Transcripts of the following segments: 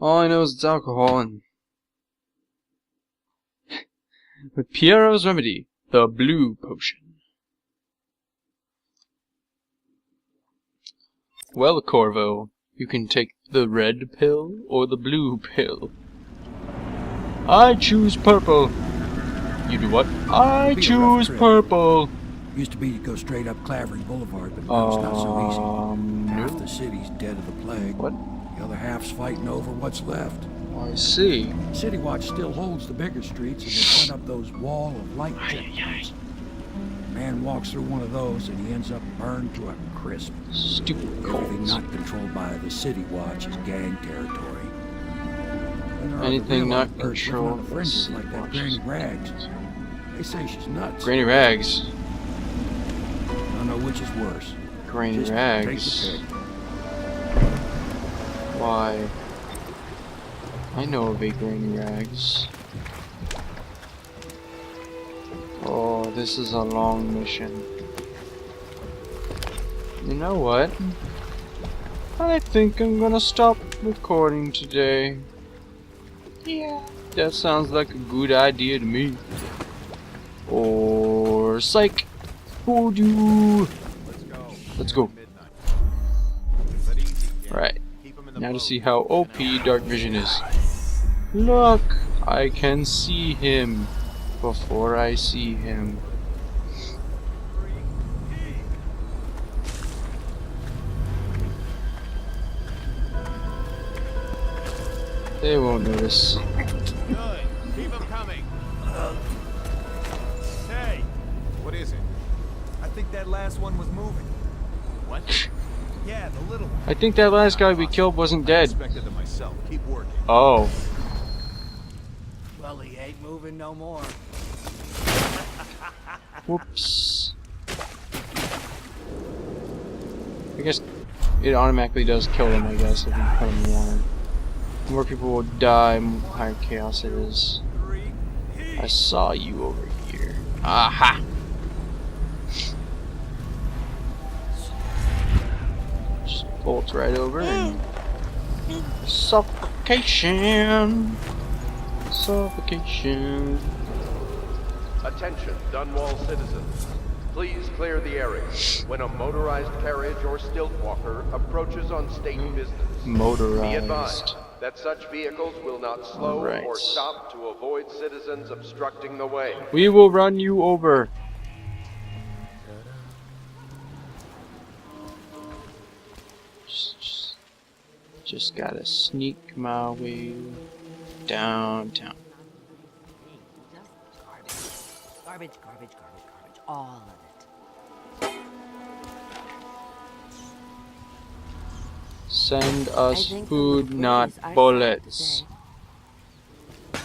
All I know is it's alcohol and... with Piero's remedy, the blue potion. Well, Corvo, you can take the red pill or the blue pill. I choose purple. You do what? I choose purple. Used to be to go straight up Clavering Boulevard, but now it's not so easy. Half the city's dead of the plague. What? The other half's fighting over what's left. I see. City Watch still holds the bigger streets, and they put up those wall of light checkpoints. A man walks through one of those, and he ends up burned to a crisp. Stupid Everything colds. not controlled by the City Watch is gang territory. And there are Anything the not real outbursts living controlled on the by fringes City like that Watch. Granny Rags. They say she's nuts. Granny Rags. I don't know which is worse. Granny Just Rags. take the pick. Why? I know of a Granny Rags. Oh, this is a long mission. You know what? I think I'm gonna stop recording today. Yeah, that sounds like a good idea to me. Or psych! Told you! Let's go. Right. Now to see how OP Dark Vision is. Look! I can see him before I see him. They won't notice. Good. Keep them coming. Hey, what is it? I think that last one was moving. What? Yeah, the little one. I think that last guy we killed wasn't I dead. expected it myself. Keep working. Oh. Well, he ain't moving no more. Whoops. I guess it automatically does kill them, I guess, if you put them in water. More people will die, the higher chaos it is. I saw you over here. Aha! Just bolt right over and... suffocation! Suffocation. Attention, Dunwall citizens. Please clear the area when a motorized carriage or stilt walker approaches on state business. Motorized. Be advised that such vehicles will not slow Alright. or stop to avoid citizens obstructing the way. We will run you over. Just gotta sneak my way downtown. Garbage, garbage, garbage, garbage. All of it. Send I us think the food, police not are bullets. sad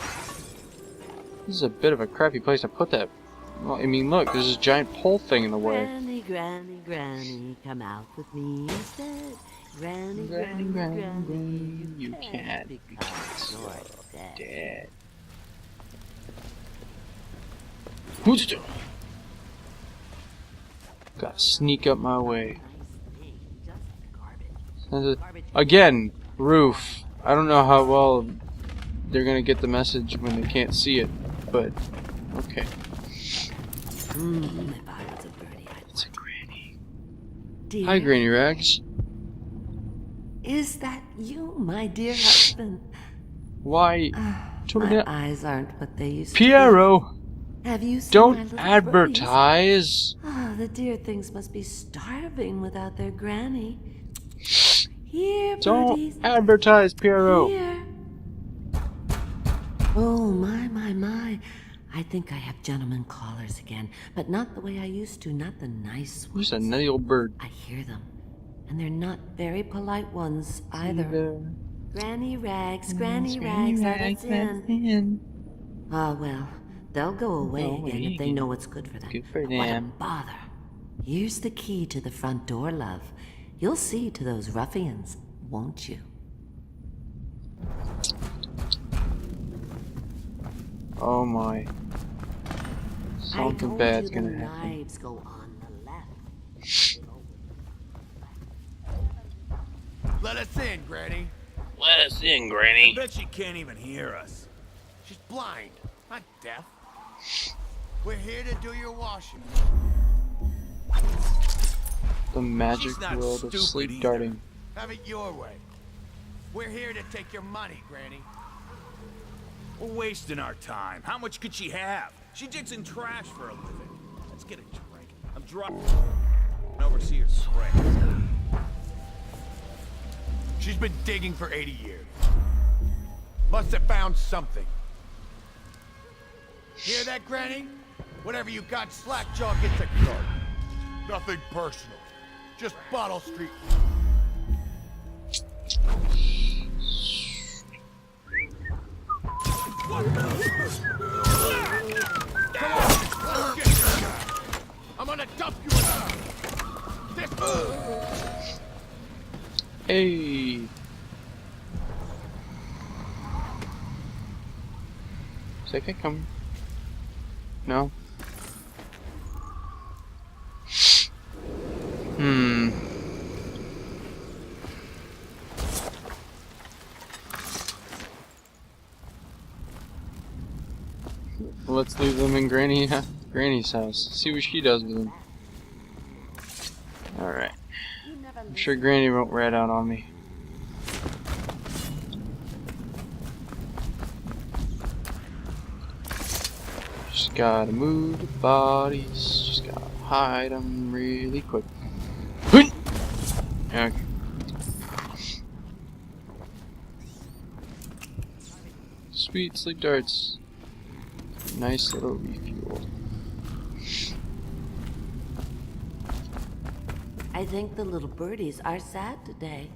This is a bit of a crappy place to put that. Well, I mean, look, there's this giant pole thing in the way. Granny, granny, granny, come out with me instead. Granny, Granny, granny, granny, granny, granny, you can't because you're dead. Dead. Who's it doing? Gotta sneak up my way. Again, roof. I don't know how well they're gonna get the message when they can't see it, but okay. If I was a birdie, It's a granny. dear, Hi, Granny Rags. is that you, my dear husband? Why? My eyes aren't what they used to Piero, be. Have you seen my don't little advertise. birdies? Oh, the dear things must be starving without their granny. Here, birdies. Don't advertise, Piero. Here. Oh, my, my, my. I think I have gentlemen callers again, but not the way I used to, not the nice ones. Who's a nutty old bird? I hear them, and they're not very polite ones either. Granny Rags, Granny Rags, let us in. Ah, well, they'll go away again if they know what's good for them. Good for What a them. bother. Here's the key to the front door, love. You'll see to those ruffians, won't you? Oh my. Something bad's I told you gonna the happen. knives go on the left. Let us in, Granny. Let us in, I Granny. bet she can't even hear us. She's blind, not deaf. We're here to do your washing. The magic She's not world of stupid sleep either. darting. Have it your way. We're here to take your money, Granny. We're wasting our time. How much could she have? She digs in trash for a living. Let's get a drink. I'm driving. Overseer's trick. She's been digging for 80 years. Must have found something. Hear that, Granny? Whatever you got, Slackjaw gets a cut. Nothing personal. Just Bottle Street. Come on, let's get this guy. I'm gonna dump you in this. Hey. Is that guy coming? No. Let's leave them in Granny's house. See what she does with them. Alright. I'm sure Granny won't rat out on me. Just gotta move the bodies. Just gotta hide them really quick. Okay. Sweet sleep darts. Nice little refuel. I think the little birdies are sad today.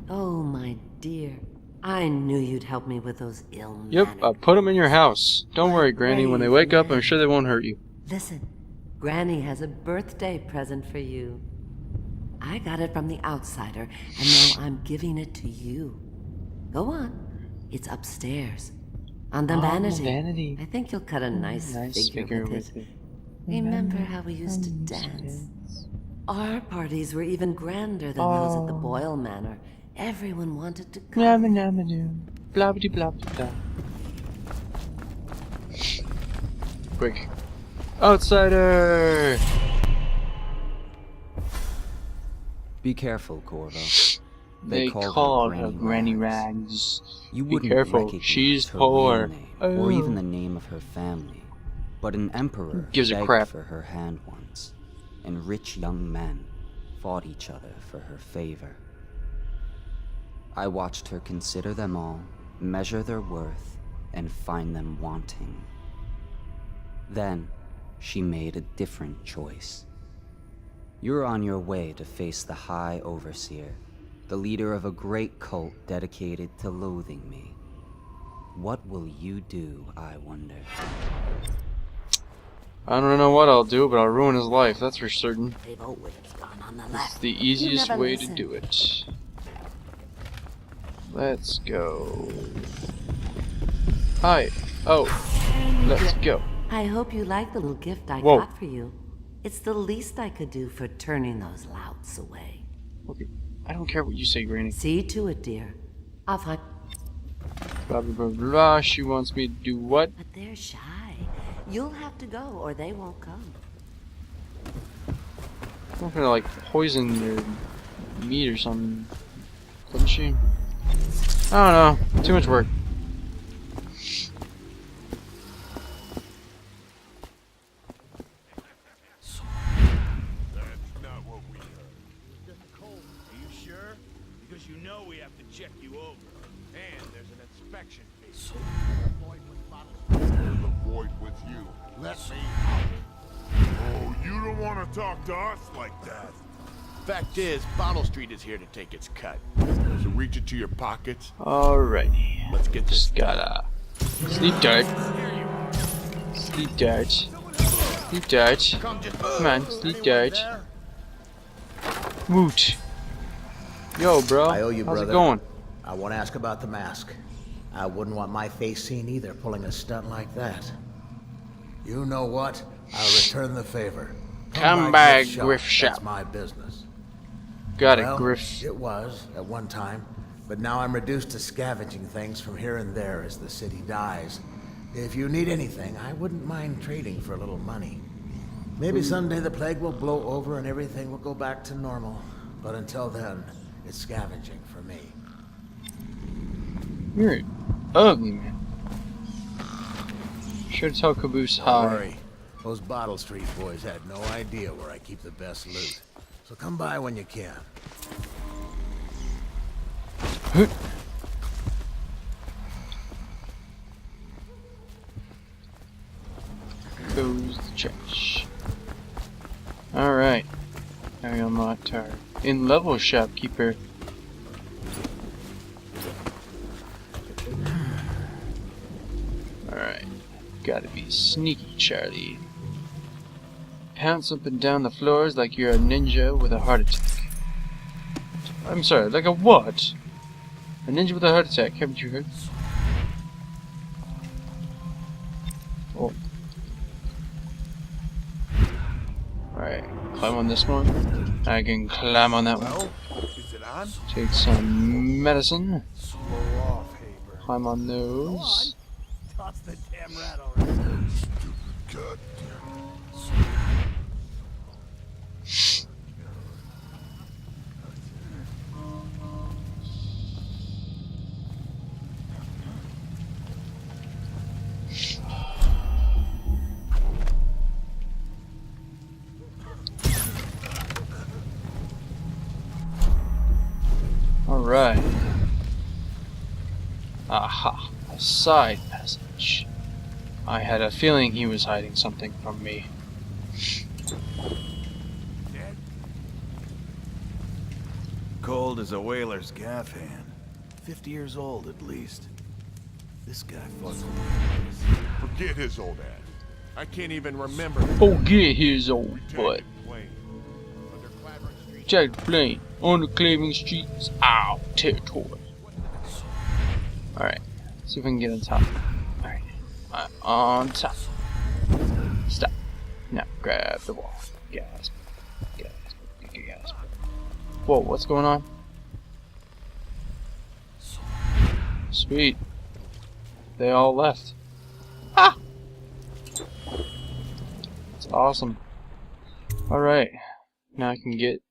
Oh, my dear. I knew you'd help me with those ill-mannered... Yep, I put them in your house. Don't worry, Granny. When they wake up, I'm sure they won't hurt you. Listen, Granny has a birthday present for you. I got it from the outsider, and now I'm giving it to you. Go on. It's upstairs. On the vanity. I think you'll cut a nice figure with it. Remember how we used to dance? Our parties were even grander than those at the Boyle Manor. Everyone wanted to come. Blah blah blah blah. Quick. Outsider! Be careful, Corvo. They call her Granny Rags. You Be wouldn't careful, recognize she's her poor. real name, or even the name of her family. But an emperor Gives a begged crap. for her hand once, and rich young men fought each other for her favor. I watched her consider them all, measure their worth, and find them wanting. Then, she made a different choice. You're on your way to face the High Overseer, the leader of a great cult dedicated to loathing me. What will you do, I wonder? I don't know what I'll do, but I'll ruin his life, that's for certain. They've always gone on the It's left. the You easiest never way listen. to do it. Let's go. Hi. Oh. Let's go. I hope you like the little gift I Whoa. got for you. It's the least I could do for turning those louts away. Okay. I don't care what you say, Granny. See to it, dear. I'll find... Blah blah blah blah. She wants me to do what? But they're shy. You'll have to go, or they won't come. I'm not gonna like poison their meat or something. Doesn't she? I don't know. Too much work. That's not what we heard. Are you sure? Because you know we have to check you over. And there's an inspection fee. The void with you. Let me out. Oh, you don't want to talk to us like that. Fact is, Bottle Street is here to take its cut. So reach into your pockets. Alrighty. Let's get this Just gotta sleep dart. Sleep dart. Sleep dart. Come on, sleep dart. Woot. Yo, bro. I owe you, How's brother. it going? I want to ask about the mask. I wouldn't want my face seen either, pulling a stunt like that. You know what? I'll return the favor. Come by gift gift shop. That's my business. Got it, Well, Griff. it was, at one time. But now I'm reduced to scavenging things from here and there as the city dies. If you need anything, I wouldn't mind trading for a little money. Maybe someday the plague will blow over and everything will go back to normal. But until then, it's scavenging for me. You're ugly, man. Should tell Caboose Don't hi. worry. Those Bottle Street boys had no idea where I keep the best loot. So come by when you can. Goes the trash. Alright. Now we unlocked our in-level shopkeeper. Alright. Gotta be sneaky, Charlie. Pounce up and down the floors like you're a ninja with a heart attack. I'm sorry, like a what? A ninja with a heart attack, haven't you heard? Oh. Alright, climb on this one. I can climb on that one. Well, is it on? Take some medicine. Slow off, Haber. Climb on those. Toss the damn rat already. God Alright. Aha. A side passage. I had a feeling he was hiding something from me. Dead? Cold as a whaler's gaff hand. 50 years old at least. This guy fought some Forget his old ass. I can't even remember. Forget his old butt. Wayne. Under Clavering Street. Jack Blaine on the Claving Streets. Ow, territory. Alright. See if I can get on top. Alright. On top. Stop. Now grab the wall. Gasp. Gasp. Gasp. Whoa, what's going on? Sweet. They all left. Ah! That's awesome. Alright. Now I can get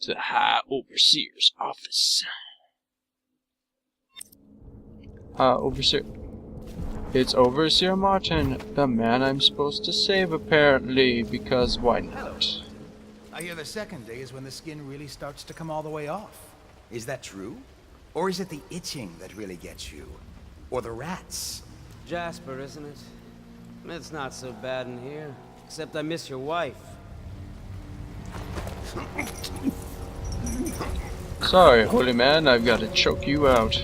to the High Overseer's office. Overseer. It's Overseer Martin, the man I'm supposed to save apparently, because why not? I hear the second day is when the skin really starts to come all the way off. Is that true? Or is it the itching that really gets you? Or the rats? Jasper, isn't it? It's not so bad in here. Except I miss your wife. Sorry, holy man, I've got to choke you out.